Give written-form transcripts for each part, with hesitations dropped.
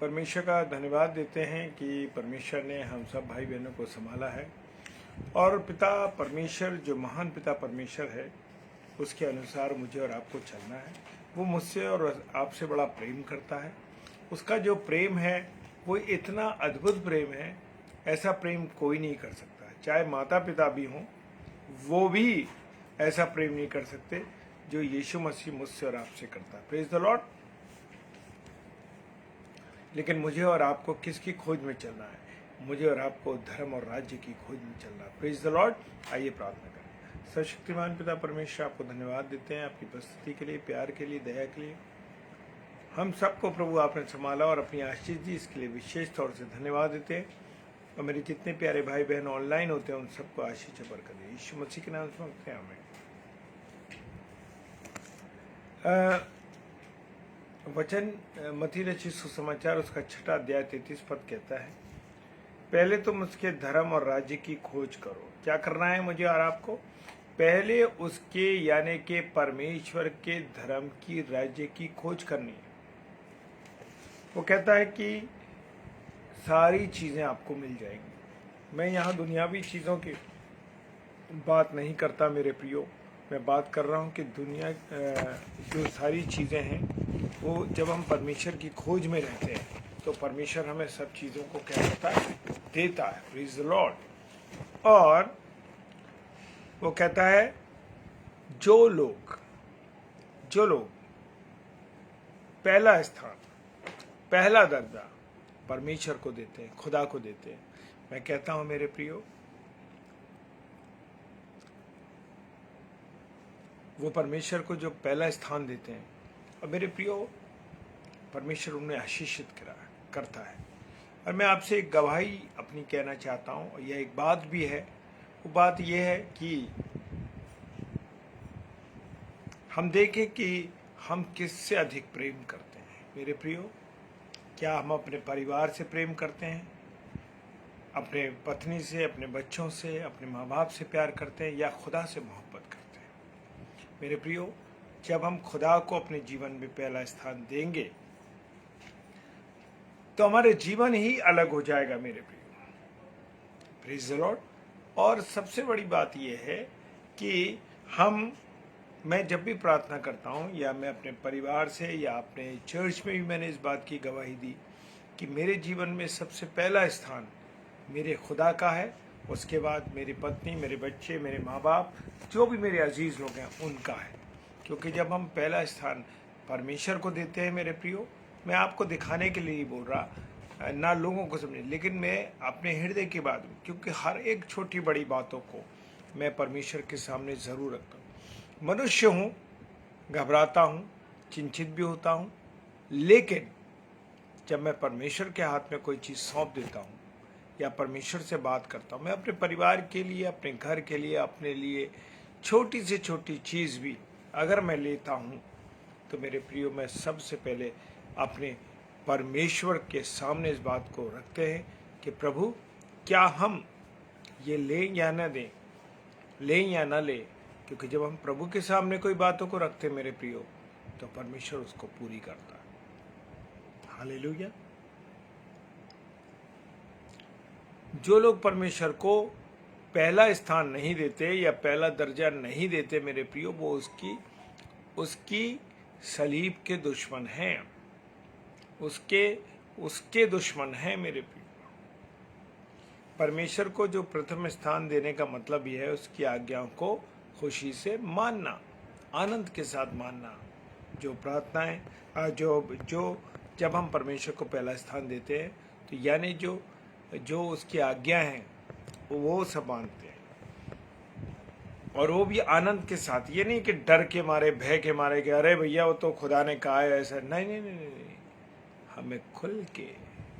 परमेश्वर का धन्यवाद देते हैं कि परमेश्वर ने हम सब भाई बहनों को संभाला है और पिता परमेश्वर जो महान पिता परमेश्वर है उसके अनुसार मुझे और आपको चलना है। वो मुझसे और आपसे बड़ा प्रेम करता है। उसका जो प्रेम है वो इतना अद्भुत प्रेम है, ऐसा प्रेम कोई नहीं कर सकता। चाहे माता पिता भी हों वो भी ऐसा प्रेम नहीं कर सकते जो यीशु मसीह मुझसे और आपसे करता है। Praise the Lord. लेकिन मुझे और आपको किसकी खोज में चलना है? मुझे और आपको धर्म और राज्य की खोज में चलना है। Praise the Lord. आइए प्रार्थना करें। सर्वशक्तिमान पिता परमेश्वर, आपको धन्यवाद देते हैं आपकी उपस्थिति के लिए, प्यार के लिए, दया के लिए। हम सबको प्रभु आपने संभाला और अपनी आशीष दी, इसके लिए विशेष तौर से धन्यवाद देते हैं। और मेरे जितने प्यारे भाई बहन ऑनलाइन होते हैं उन सबको आशीष से बरकत दे, यीशु मसीह के नाम से मांगते हैं, आमीन। वचन मत्ती रचित सुसमाचार उसका 6 अध्याय 33 पद कहता है, पहले तुम उसके धर्म और राज्य की खोज करो। क्या करना है मुझे और आपको? पहले उसके यानी के परमेश्वर के धर्म की, राज्य की खोज करनी है। वो कहता है कि सारी चीजें आपको मिल जाएंगी। मैं यहाँ दुनियावी चीजों की बात नहीं करता मेरे प्रियो, मैं बात कर रहा हूँ कि दुनिया जो सारी चीजें हैं वो जब हम परमेश्वर की खोज में रहते हैं तो परमेश्वर हमें सब चीजों को क्या करता है? देता है। Praise the Lord. और वो कहता है जो लोग पहला स्थान, पहला दर्जा परमेश्वर को देते हैं, खुदा को देते हैं। मैं कहता हूं मेरे प्रियो, वो परमेश्वर को जो पहला स्थान देते हैं, और मेरे प्रियो परमेश्वर उन्हें आशीषित करता है। और मैं आपसे एक गवाही अपनी कहना चाहता हूं, और यह एक बात भी है। वो बात यह है कि हम देखें कि हम किससे अधिक प्रेम करते हैं। मेरे प्रियो, क्या हम अपने परिवार से प्रेम करते हैं, अपने पत्नी से, अपने बच्चों से, अपने माँ बाप से प्यार करते हैं, या खुदा से मोहब्बत करते हैं? मेरे प्रियो, जब हम खुदा को अपने जीवन में पहला स्थान देंगे तो हमारे जीवन ही अलग हो जाएगा मेरे प्रियो। Praise the Lord. और सबसे बड़ी बात यह है कि मैं जब भी प्रार्थना करता हूँ, या मैं अपने परिवार से या अपने चर्च में भी मैंने इस बात की गवाही दी कि मेरे जीवन में सबसे पहला स्थान मेरे खुदा का है, उसके बाद मेरी पत्नी, मेरे बच्चे, मेरे माँ बाप, जो भी मेरे अजीज लोग हैं उनका है। क्योंकि जब हम पहला स्थान परमेश्वर को देते हैं मेरे प्रियो, मैं आपको दिखाने के लिए ही बोल रहा, ना लोगों को समझे, लेकिन मैं अपने हृदय की बात, क्योंकि हर एक छोटी बड़ी बातों को मैं परमेश्वर के सामने ज़रूर रखता हूँ। मनुष्य हूँ, घबराता हूँ, चिंतित भी होता हूँ, लेकिन जब मैं परमेश्वर के हाथ में कोई चीज़ सौंप देता हूँ या परमेश्वर से बात करता हूँ, मैं अपने परिवार के लिए, अपने घर के लिए, अपने लिए छोटी से छोटी चीज़ भी अगर मैं लेता हूँ तो मेरे प्रियो, मैं सबसे पहले अपने परमेश्वर के सामने इस बात को रखते हैं कि प्रभु, क्या हम ये लें या न दें, लें या न लें। क्योंकि जब हम प्रभु के सामने कोई बातों को रखते हैं मेरे प्रियो, तो परमेश्वर उसको पूरी करता है। हालेलुया। जो लोग परमेश्वर को पहला स्थान नहीं देते या पहला दर्जा नहीं देते मेरे प्रियो, वो उसकी सलीब के दुश्मन हैं, उसके दुश्मन हैं मेरे प्रियो। परमेश्वर को जो प्रथम स्थान देने का मतलब यह है उसकी आज्ञाओं को खुशी से मानना, आनंद के साथ मानना। जो प्रार्थनाएं जो जब हम परमेश्वर को पहला स्थान देते हैं तो यानी जो उसकी आज्ञा हैं वो सब मानते हैं, और वो भी आनंद के साथ। ये नहीं कि डर के मारे, भय के मारे कि अरे भैया वो तो खुदा ने कहा है ऐसा। नहीं नहीं नहीं नहीं, हमें खुल के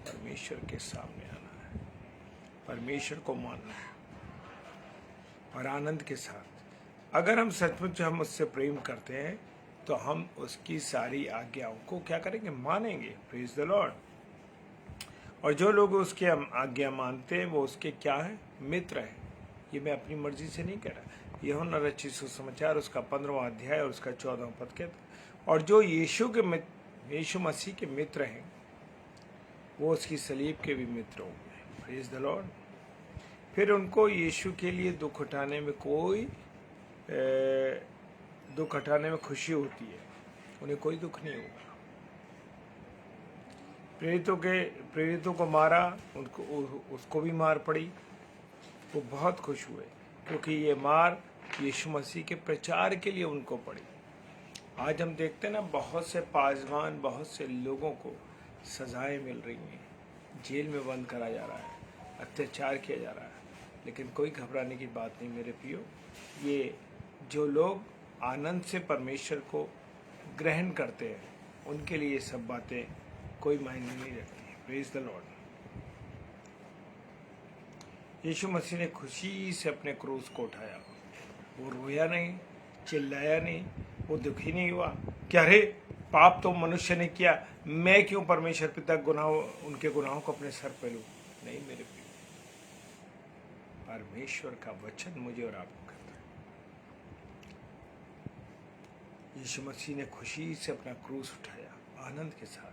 परमेश्वर के सामने आना है, परमेश्वर को मानना है, और आनंद के साथ। अगर हम सचमुच हम उससे प्रेम करते हैं तो हम उसकी सारी आज्ञाओं को क्या करेंगे? मानेंगे। Praise the Lord. और जो लोग उसके आज्ञा मानते हैं वो उसके क्या हैं? मित्र हैं। ये मैं अपनी मर्जी से नहीं कह रहा। यूहन्ना रचित सुसमाचार उसका 15वां अध्याय और उसका 14वां पद कहता है, और जो यीशु मसीह के मित्र हैं वो उसकी सलीब के भी मित्र होंगे। Praise the Lord. फिर उनको यीशु के लिए दुख उठाने में दुख उठाने में खुशी होती है, उन्हें कोई दुख नहीं होगा। प्रेरितों को मारा, उसको भी मार पड़ी, वो बहुत खुश हुए क्योंकि ये मार यीशु मसीह के प्रचार के लिए उनको पड़ी। आज हम देखते हैं ना, बहुत से पासवान, बहुत से लोगों को सजाएं मिल रही हैं, जेल में बंद करा जा रहा है, अत्याचार किया जा रहा है, लेकिन कोई घबराने की बात नहीं मेरे प्रियो। ये जो लोग आनंद से परमेश्वर को ग्रहण करते हैं, उनके लिए ये सब बातें कोई मायने नहीं रखती। Praise the Lord. यीशु मसीह ने खुशी से अपने क्रूस को उठाया। वो रोया नहीं, चिल्लाया नहीं, वो दुखी नहीं हुआ कि अरे पाप तो मनुष्य ने किया, मैं क्यों परमेश्वर पिता उनके गुनाहों को अपने सर पे लूं। नहीं मेरे प्रिय, परमेश्वर का वचन मुझे और आपको कहता है। यीशु मसीह ने खुशी से अपना क्रूस उठाया आनंद के साथ।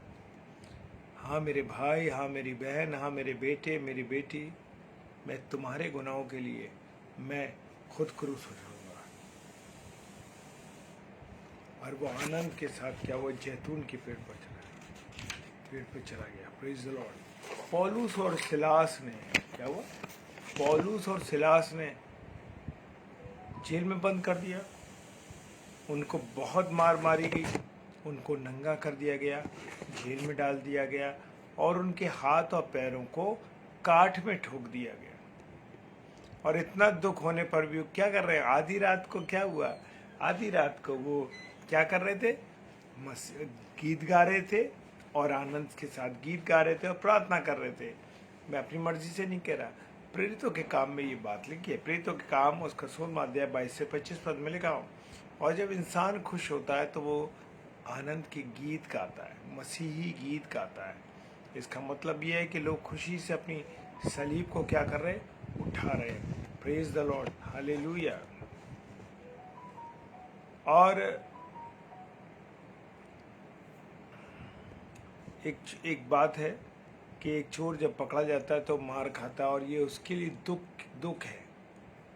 हाँ मेरे भाई, हाँ मेरी बहन, हाँ मेरे बेटे, मेरी बेटी, मैं तुम्हारे गुनाहों के लिए मैं खुद क्रूस उठाऊंगा। और वो आनंद के साथ क्या, वो जैतून के पेड़ पे चला गया। Praise the Lord. पौलुस और सिलास ने क्या हुआ? पौलुस और सिलास ने जेल में बंद कर दिया, उनको बहुत मार मारी गई, उनको नंगा कर दिया गया, जेल में डाल दिया गया और उनके हाथ और पैरों को काठ में ठोक दिया गया। और इतना दुख होने पर भी वो क्या कर रहे हैं? आधी रात को क्या हुआ? आधी रात को वो क्या कर रहे थे? गीत गा रहे थे और आनंद के साथ गीत गा रहे थे और प्रार्थना कर रहे थे। मैं अपनी मर्जी से नहीं कह रहा, प्रेरितों के काम में ये बात लिखी है। प्रेरितों के काम उसका 16वां अध्याय 22 से 25 पद में लिखा हो। और जब इंसान खुश होता है तो वो आनंद के गीत गाता है, मसीही गीत गाता है। इसका मतलब ये है कि लोग खुशी से अपनी सलीब को क्या कर रहे हैं? उठा रहे हैं। Praise the Lord, hallelujah. और एक बात है कि एक चोर जब पकड़ा जाता है तो मार खाता है, और ये उसके लिए दुख है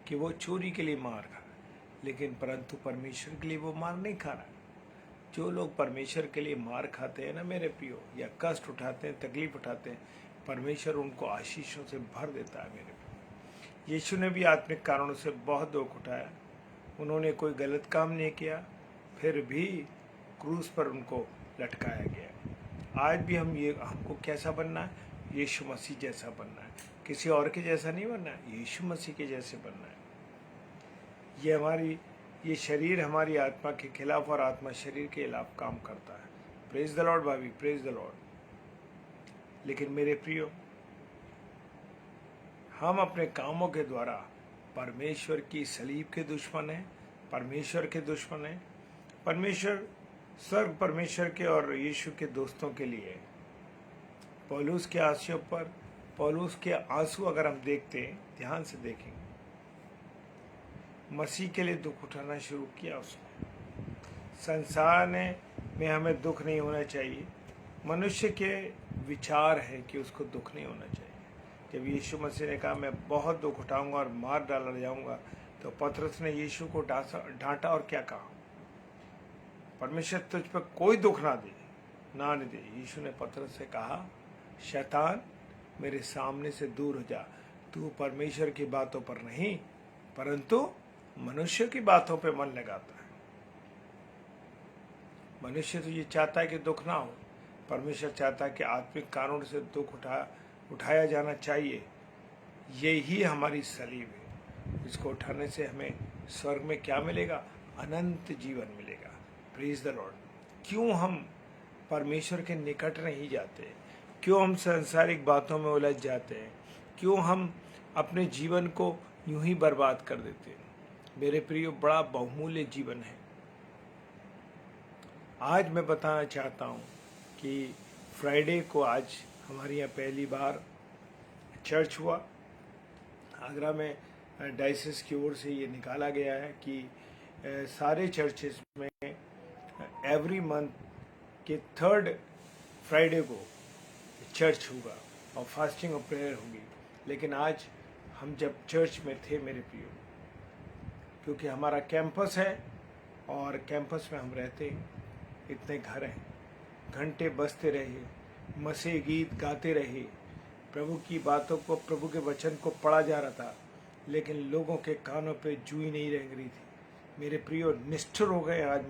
कि वो चोरी के लिए मार खा, लेकिन परंतु परमेश्वर के लिए वो मार नहीं खा रहा। जो लोग परमेश्वर के लिए मार खाते हैं ना मेरे प्रियो, या कष्ट उठाते हैं, तकलीफ उठाते हैं, परमेश्वर उनको आशीषों से भर देता है मेरे प्रियो। यीशु ने भी आत्मिक कारणों से बहुत दुख उठाया, उन्होंने कोई गलत काम नहीं किया, फिर भी क्रूस पर उनको लटकाया गया। आज भी हमको कैसा बनना है? यीशु मसीह जैसा बनना है, किसी और के जैसा नहीं बनना है, यीशु मसीह के जैसे बनना है। ये शरीर हमारी आत्मा के खिलाफ और आत्मा शरीर के खिलाफ काम करता है। प्रेज द लॉर्ड भाभी, प्रेज द लॉर्ड। लेकिन मेरे प्रियो, हम अपने कामों के द्वारा परमेश्वर की सलीब के दुश्मन हैं, परमेश्वर के दुश्मन हैं। स्वर्ग परमेश्वर के और यीशु के दोस्तों के लिए। पौलुस के आंसुओं पर, पौलुस के आंसू अगर हम देखते हैं, ध्यान से देखेंगे, मसीह के लिए दुख उठाना शुरू किया उसने। संसार में हमें दुख नहीं होना चाहिए, मनुष्य के विचार है कि उसको दुख नहीं होना चाहिए। जब यीशु मसीह ने कहा मैं बहुत दुख उठाऊंगा और मार डाला जाऊंगा, तो पतरस ने यीशु को डांटा और क्या कहा? परमेश्वर तुझ पर कोई दुख ना दे। यीशु ने पतरस से कहा, शैतान मेरे सामने से दूर हो जा, तू परमेश्वर की बातों पर नहीं परंतु मनुष्य की बातों पे मन लगाता है। मनुष्य तो ये चाहता है कि दुख ना हो, परमेश्वर चाहता है कि आत्मिक कानून से दुख उठाया जाना चाहिए। यही हमारी सलीब है, इसको उठाने से हमें स्वर्ग में क्या मिलेगा? अनंत जीवन मिलेगा। Praise the Lord. क्यों हम परमेश्वर के निकट नहीं जाते? क्यों हम सांसारिक बातों में उलझ जाते हैं? क्यों हम अपने जीवन को यूं ही बर्बाद कर देते हैं? मेरे प्रियो, बड़ा बहुमूल्य जीवन है। आज मैं बताना चाहता हूं कि फ्राइडे को आज हमारे यहाँ पहली बार चर्च हुआ। आगरा में डायसिस की ओर से ये निकाला गया है कि सारे चर्चेस में एवरी मंथ के 3rd फ्राइडे को चर्च होगा और फास्टिंग और प्रेयर होगी। लेकिन आज हम जब चर्च में थे मेरे प्रियो, क्योंकि हमारा कैंपस है और कैंपस में हम रहते, इतने घर हैं, घंटे बजते रहे, मसीह गीत गाते रहे, प्रभु की बातों को, प्रभु के वचन को पढ़ा जा रहा था, लेकिन लोगों के कानों पे जूई नहीं रेंग रही थी। मेरे प्रियो, निष्ठुर हो गए आज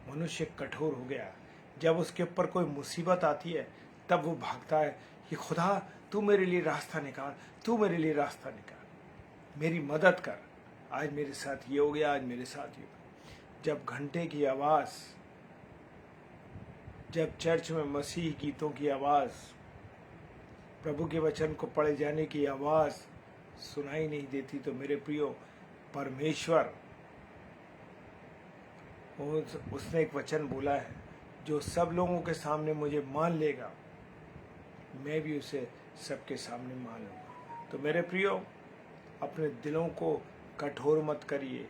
मनुष्य कठोर हो गया। जब उसके ऊपर कोई मुसीबत आती है तब वो भागता है कि खुदा तू मेरे लिए रास्ता निकाल, तू मेरे लिए रास्ता निकाल, मेरी मदद कर। आज मेरे साथ ये हो गया, आज मेरे साथ ये हो गया। जब घंटे की आवाज़, जब चर्च में मसीह गीतों की आवाज़, प्रभु के वचन को पढ़े जाने की आवाज़ सुनाई नहीं देती, तो मेरे प्रियो, परमेश्वर उसने एक वचन बोला है, जो सब लोगों के सामने मुझे मान लेगा, मैं भी उसे सबके सामने मान लूँगा। तो मेरे प्रियो, अपने दिलों को कठोर मत करिए,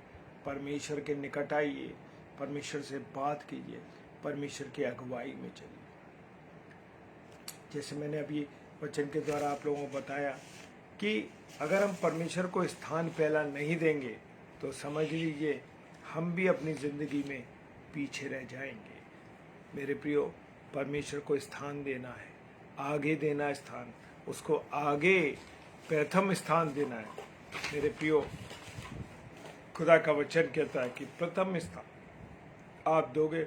परमेश्वर के निकट आइए, परमेश्वर से बात कीजिए, परमेश्वर की अगुवाई में चलिए। जैसे मैंने अभी वचन के द्वारा आप लोगों को बताया कि अगर हम परमेश्वर को स्थान पहला नहीं देंगे तो समझ लीजिए हम भी अपनी ज़िंदगी में पीछे रह जाएंगे। मेरे प्रियो, परमेश्वर को स्थान देना है, आगे देना है स्थान, उसको आगे प्रथम स्थान देना है। मेरे प्रियो, खुदा का वचन कहता है कि प्रथम स्थान आप दोगे,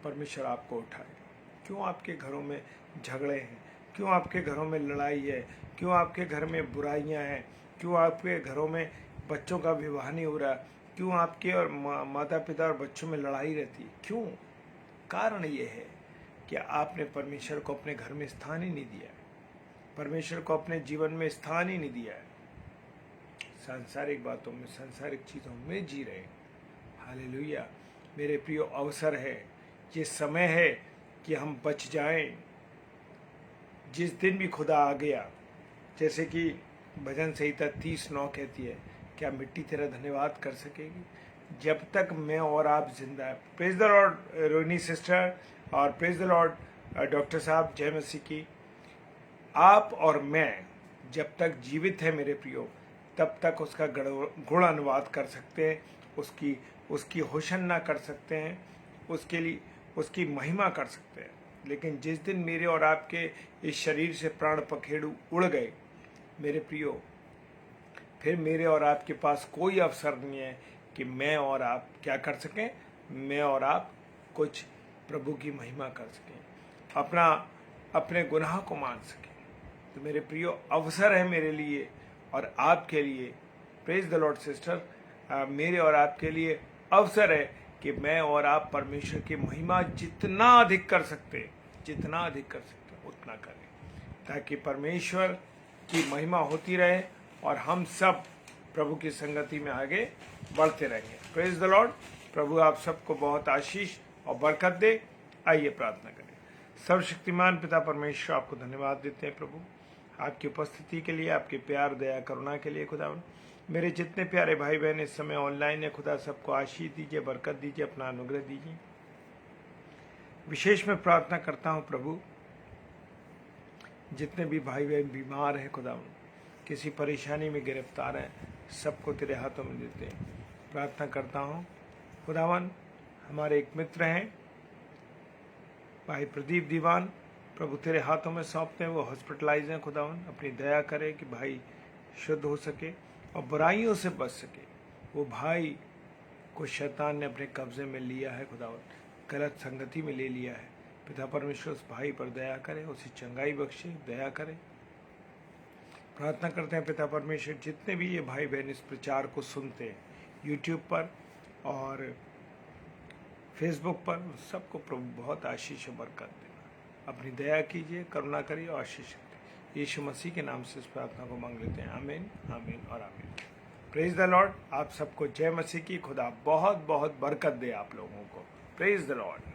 परमेश्वर आपको उठाएगा। क्यों आपके घरों में झगड़े हैं? क्यों आपके घरों में लड़ाई है? क्यों आपके घर में बुराइयां हैं? क्यों आपके घरों में बच्चों का विवाह नहीं हो रहा? क्यों आपके और माता पिता और बच्चों में लड़ाई रहती है? क्यों? कारण ये है कि आपने परमेश्वर को अपने घर में स्थान ही नहीं दिया है, परमेश्वर को अपने जीवन में स्थान ही नहीं दिया है। सांसारिक बातों में, सांसारिक चीज़ों में जी रहे। हालेलुया। मेरे प्रियो, अवसर है, ये समय है कि हम बच जाएं। जिस दिन भी खुदा आ गया, जैसे कि भजन संहिता 30:9 कहती है, क्या मिट्टी तेरा धन्यवाद कर सकेगी? जब तक मैं और आप जिंदा है। Praise the Lord Rohini sister, और प्रेज द लॉर्ड डॉक्टर साहब, जय मसीह की। आप और मैं जब तक जीवित है मेरे प्रियो, तब तक उसका गुण अनुवाद कर सकते हैं, उसकी होशन्ना कर सकते हैं, उसके लिए उसकी महिमा कर सकते हैं। लेकिन जिस दिन मेरे और आपके इस शरीर से प्राण पखेरु उड़ गए मेरे प्रियो, फिर मेरे और आपके पास कोई अवसर नहीं है कि मैं और आप क्या कर सकें, मैं और आप कुछ प्रभु की महिमा कर सकें, अपने गुनाह को मान सकें। तो मेरे प्रियो, अवसर है मेरे लिए और आपके लिए, प्रेज द लॉर्ड सिस्टर, मेरे और आपके लिए अवसर है कि मैं और आप परमेश्वर की महिमा जितना अधिक कर सकते उतना करें, ताकि परमेश्वर की महिमा होती रहे और हम सब प्रभु की संगति में आगे बढ़ते रहेंगे। Praise the Lord. प्रभु आप सबको बहुत आशीष और बरकत दे। आइए प्रार्थना करें। सर्वशक्तिमान पिता परमेश्वर, आपको धन्यवाद देते हैं प्रभु, आपकी उपस्थिति के लिए, आपके प्यार, दया, करुणा के लिए। खुदा, मेरे जितने प्यारे भाई बहन इस समय ऑनलाइन है, खुदा सबको आशीष दीजिए, बरकत दीजिए, अपना अनुग्रह दीजिए। विशेष में प्रार्थना करता हूँ प्रभु, जितने भी भाई बहन बीमार हैं, खुदा किसी परेशानी में गिरफ्तार हैं, सबको तेरे हाथों में देते हैं। प्रार्थना करता हूँ खुदावन, हमारे एक मित्र हैं भाई प्रदीप दीवान, प्रभु तेरे हाथों में सौंपते हैं, वो हॉस्पिटलाइज हैं। खुदावन अपनी दया करे कि भाई शुद्ध हो सके और बुराइयों से बच सके। वो भाई को शैतान ने अपने कब्जे में लिया है, खुदावन गलत संगति में ले लिया है। पिता परमेश्वर उस भाई पर दया करे, उसे चंगाई बख्शे, दया करे। प्रार्थना करते हैं पिता परमेश्वर, जितने भी ये भाई बहन इस प्रचार को सुनते हैं यूट्यूब पर और फेसबुक पर, सबको प्रभु बहुत आशीष और बरकत देना। अपनी दया कीजिए, करुणा करिए और आशीष दीजिए। यीशु मसीह के नाम से इस प्रार्थना को मांग लेते हैं। आमीन, आमीन और आमीन। Praise the Lord. आप सबको जय मसीह की। खुदा बहुत बहुत बरकत दे आप लोगों को। Praise the Lord.